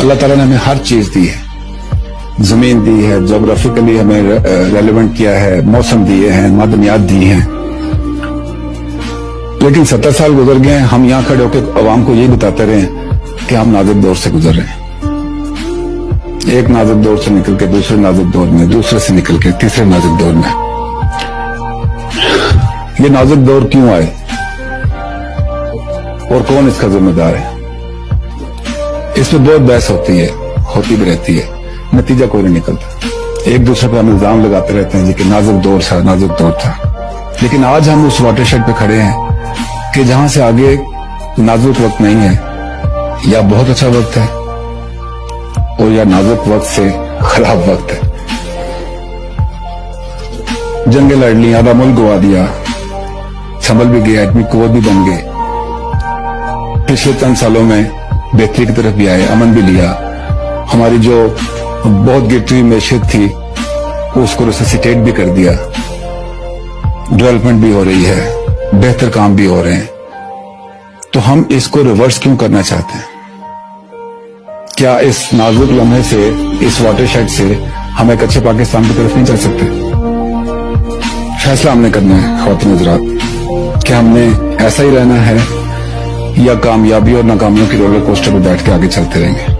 اللہ تعالیٰ نے ہمیں ہر چیز دی ہے, زمین دی ہے, جغرافیکلی ہمیں ریلیونٹ کیا ہے, موسم دیے ہیں, معدنیات دی ہیں, لیکن 70 سال گزر گئے ہیں, ہم یہاں کھڑے ہو کے عوام کو یہی بتاتے رہے کہ ہم نازک دور سے گزر رہے ہیں. ایک نازک دور سے نکل کے دوسرے نازک دور میں, دوسرے سے نکل کے تیسرے نازک دور میں. یہ نازک دور کیوں آئے اور کون اس کا ذمہ دار ہے؟ اس میں بہت بحث ہوتی بھی رہتی ہے, نتیجہ کوئی نہیں نکلتا. ایک دوسرے پہ ہم الزام لگاتے رہتے ہیں جی کہ نازک دور تھا, نازک دور تھا, لیکن آج ہم اس واٹر شیڈ پہ کھڑے ہیں کہ جہاں سے آگے نازک وقت نہیں ہے, یا بہت اچھا وقت ہے اور یا نازک وقت سے خراب وقت ہے. جنگیں لڑ لی, آدھا ملک گوا دیا, سنبھل بھی گیا, ایٹمی قوت بھی بن گئے. پچھلے چند سالوں میں بہتری کی طرف بھی آئے, امن بھی لیا. ہماری جو بہت گرتی ہوئی معیشت تھی اس کو ریسسیٹیٹ بھی کر دیا. ڈیولپمنٹ بھی ہو رہی ہے, بہتر کام بھی ہو رہے ہیں. تو ہم اس کو ریورس کیوں کرنا چاہتے ہیں؟ کیا اس نازک لمحے سے, اس واٹر شیڈ سے ہم ایک اچھے پاکستان کی طرف نہیں چل سکتے؟ فیصلہ ہم نے کرنا ہے خواتین حضرات, کہ ہم نے ایسا ہی رہنا ہے یا کامیابی اور ناکامیوں کی رولر کوسٹر پہ بیٹھ کے آگے چلتے رہیں گے.